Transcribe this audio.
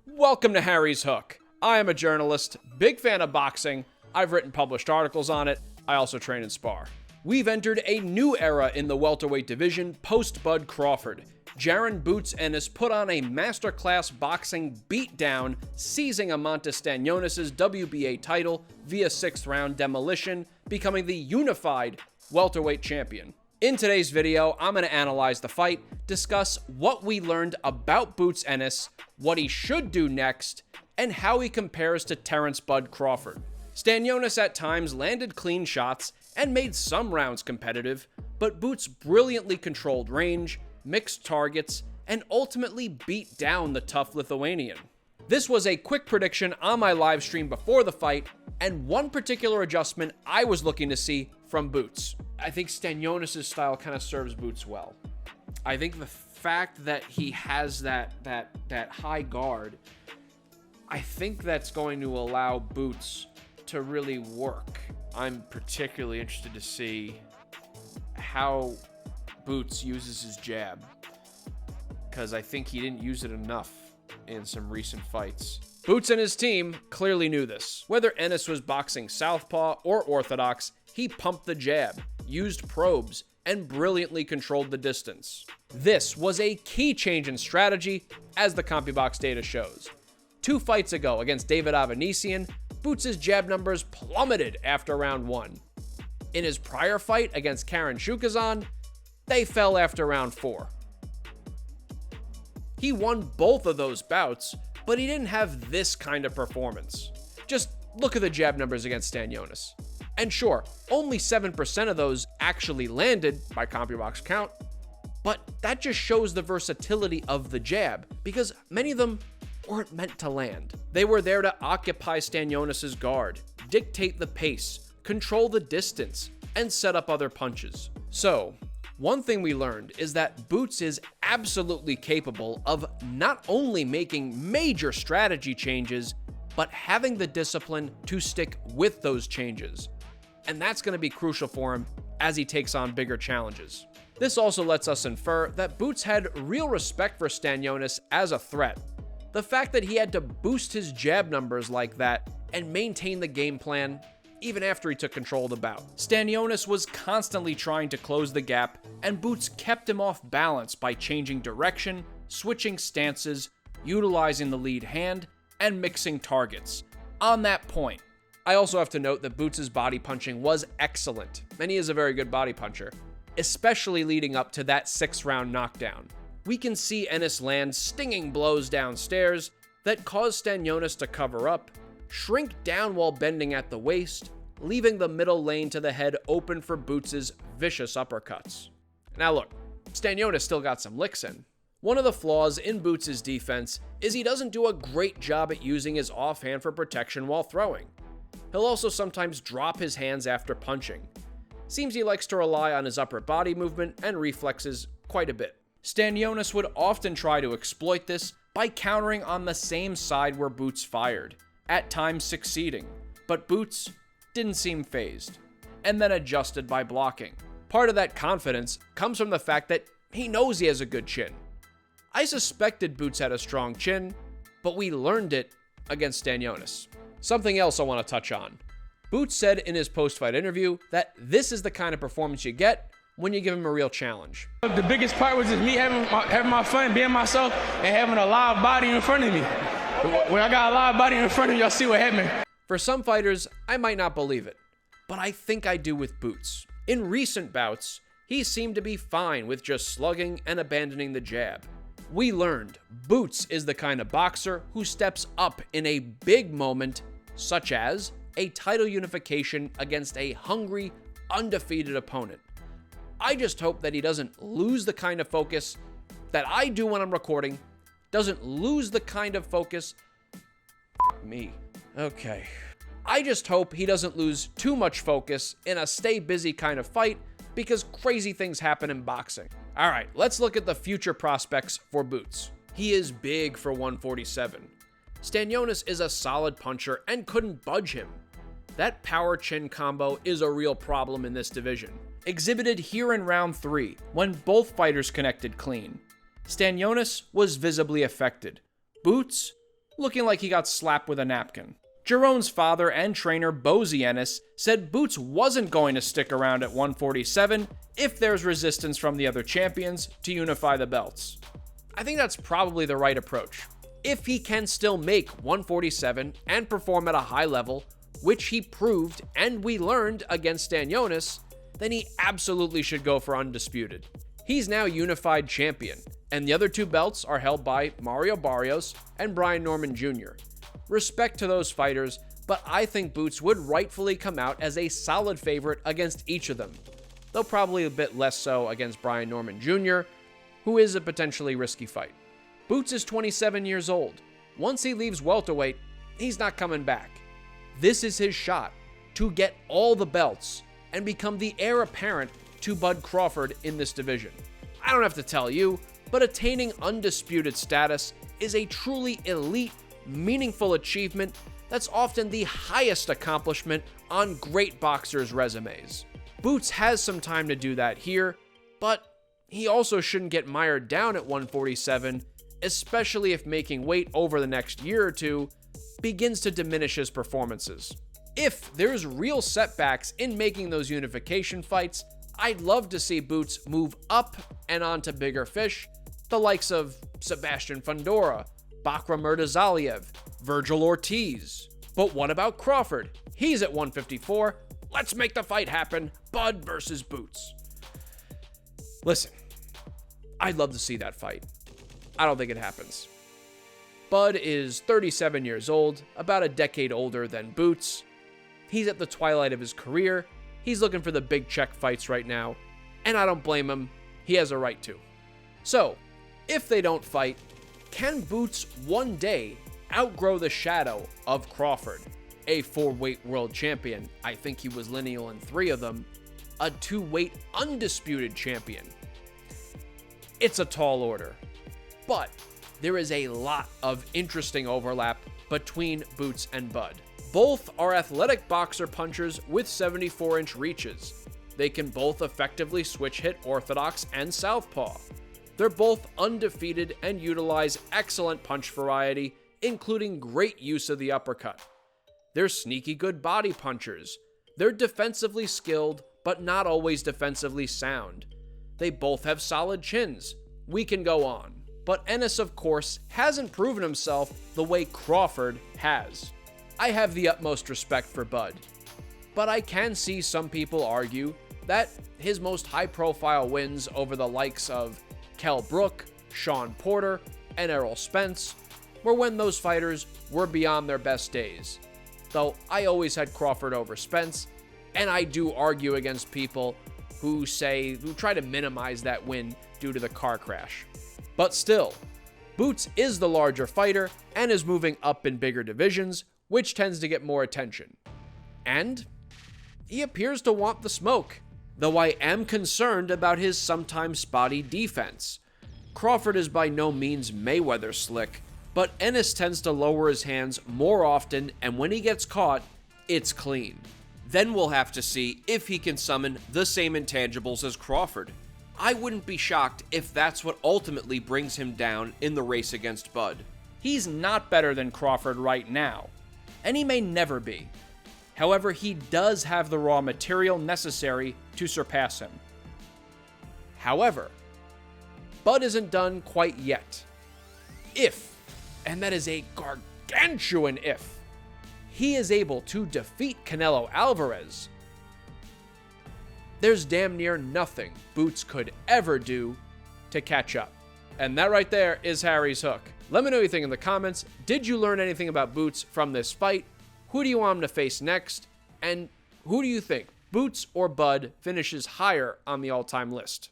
Welcome to Harry's Hook. I am a journalist, big fan of boxing. I've written published articles on it. I also train and spar. We've entered a new era in the welterweight division post Bud Crawford. Jaron "Boots" Ennis put on a masterclass boxing beatdown, seizing Eimantas Stanionis' WBA title via 6th round demolition, becoming the unified welterweight champion. In today's video, I'm going to analyze the fight, discuss what we learned about Boots Ennis, what he should do next, and how he compares to Terence "Bud" Crawford. Stanionis at times landed clean shots and made some rounds competitive, but Boots brilliantly controlled range, mixed targets, and ultimately beat down the tough Lithuanian. This was a quick prediction on my live stream before the fight, and one particular adjustment I was looking to see from Boots. I think Stanionis' style kind of serves Boots well. I think the fact that he has that high guard, I think that's going to allow Boots to really work. I'm particularly interested to see how Boots uses his jab, because I think he didn't use it enough in some recent fights. Boots and his team clearly knew this. Whether Ennis was boxing southpaw or orthodox, he pumped the jab, used probes, and brilliantly controlled the distance. This was a key change in strategy, as the CompuBox data shows. 2 fights ago against David Avanesian, Boots' jab numbers plummeted after round 1. In his prior fight against Karen Shukazan, they fell after round 4. He won both of those bouts, but he didn't have this kind of performance. Just look at the jab numbers against Stanionis. And sure, only 7% of those actually landed by CompuBox count, but that just shows the versatility of the jab, because many of them weren't meant to land. They were there to occupy Stanionis' guard, dictate the pace, control the distance, and set up other punches. So, one thing we learned is that Boots is absolutely capable of not only making major strategy changes, but having the discipline to stick with those changes. And that's going to be crucial for him as he takes on bigger challenges. This also lets us infer that Boots had real respect for Stanionis as a threat. The fact that he had to boost his jab numbers like that and maintain the game plan even after he took control of the bout. Stanionis was constantly trying to close the gap, and Boots kept him off balance by changing direction, switching stances, utilizing the lead hand, and mixing targets. On that point, I also have to note that Boots' body punching was excellent, and he is a very good body puncher, especially leading up to that 6th round knockdown. We can see Ennis land stinging blows downstairs that cause Stanionis to cover up, shrink down while bending at the waist, leaving the middle lane to the head open for Boots' vicious uppercuts. Now look, Stanionis still got some licks in. One of the flaws in Boots' defense is he doesn't do a great job at using his offhand for protection while throwing. He'll also sometimes drop his hands after punching. Seems he likes to rely on his upper body movement and reflexes quite a bit. Stanionis would often try to exploit this by countering on the same side where Boots fired, at times succeeding, but Boots didn't seem fazed, and then adjusted by blocking. Part of that confidence comes from the fact that he knows he has a good chin. I suspected Boots had a strong chin, but we learned it against Stanionis. Something else I want to touch on. Boots said in his post-fight interview that this is the kind of performance you get when you give him a real challenge. The biggest part was just me having my fun, being myself, and having a live body in front of me. When I got a live body in front of me, y'all see what happened. For some fighters, I might not believe it, but I think I do with Boots. In recent bouts, he seemed to be fine with just slugging and abandoning the jab. We learned Boots is the kind of boxer who steps up in a big moment, such as a title unification against a hungry, undefeated opponent. I just hope that he doesn't lose the kind of focus that I do when I'm recording, doesn't lose the kind of focus. Me. Okay. I just hope he doesn't lose too much focus in a stay busy kind of fight, because crazy things happen in boxing. All right, let's look at the future prospects for Boots. He is big for 147. Stanionis is a solid puncher and couldn't budge him. That power-chin combo is a real problem in this division, exhibited here in round 3 when both fighters connected clean. Stanionis was visibly affected. Boots looking like he got slapped with a napkin. Jaron's father and trainer Bozy Ennis said Boots wasn't going to stick around at 147 if there's resistance from the other champions to unify the belts. I think that's probably the right approach. If he can still make 147 and perform at a high level, which he proved and we learned against Stanionis, then he absolutely should go for undisputed. He's now unified champion, and the other two belts are held by Mario Barrios and Brian Norman Jr. Respect to those fighters, but I think Boots would rightfully come out as a solid favorite against each of them, though probably a bit less so against Brian Norman Jr., who is a potentially risky fight. Boots is 27 years old. Once he leaves welterweight, he's not coming back. This is his shot to get all the belts and become the heir apparent to Bud Crawford in this division. I don't have to tell you, but attaining undisputed status is a truly elite, meaningful achievement that's often the highest accomplishment on great boxers' resumes. Boots has some time to do that here, but he also shouldn't get mired down at 147, especially if making weight over the next year or two begins to diminish his performances. If there's real setbacks in making those unification fights, I'd love to see Boots move up and onto bigger fish, the likes of Sebastian Fundora, Bakram Murdazaliev, Virgil Ortiz. But what about Crawford? He's at 154. Let's make the fight happen. Bud versus Boots. Listen, I'd love to see that fight. I don't think it happens. Bud is 37 years old, about a decade older than Boots. He's at the twilight of his career. He's looking for the big check fights right now, and I don't blame him. He has a right to. So, if they don't fight, can Boots one day outgrow the shadow of Crawford, a 4-weight world champion? I think he was lineal in 3 of them. A 2-weight undisputed champion. It's a tall order, but there is a lot of interesting overlap between Boots and Bud. Both are athletic boxer punchers with 74-inch reaches. They can both effectively switch hit orthodox and southpaw. They're both undefeated and utilize excellent punch variety, including great use of the uppercut. They're sneaky good body punchers. They're defensively skilled, but not always defensively sound. They both have solid chins. We can go on. But Ennis, of course, hasn't proven himself the way Crawford has. I have the utmost respect for Bud, but I can see some people argue that his most high-profile wins over the likes of Kell Brook, Sean Porter, and Errol Spence were when those fighters were beyond their best days. Though I always had Crawford over Spence, and I do argue against people who try to minimize that win due to the car crash. But still, Boots is the larger fighter and is moving up in bigger divisions, which tends to get more attention. And he appears to want the smoke, though I am concerned about his sometimes spotty defense. Crawford is by no means Mayweather slick, but Ennis tends to lower his hands more often, and when he gets caught, it's clean. Then we'll have to see if he can summon the same intangibles as Crawford. I wouldn't be shocked if that's what ultimately brings him down in the race against Bud. He's not better than Crawford right now, and he may never be. However, he does have the raw material necessary to surpass him. However, Bud isn't done quite yet. If, and that is a gargantuan if, he is able to defeat Canelo Alvarez, there's damn near nothing Boots could ever do to catch up. And that right there is Harry's hook. Let me know what you think in the comments. Did you learn anything about Boots from this fight? Who do you want him to face next? And who do you think, Boots or Bud, finishes higher on the all-time list?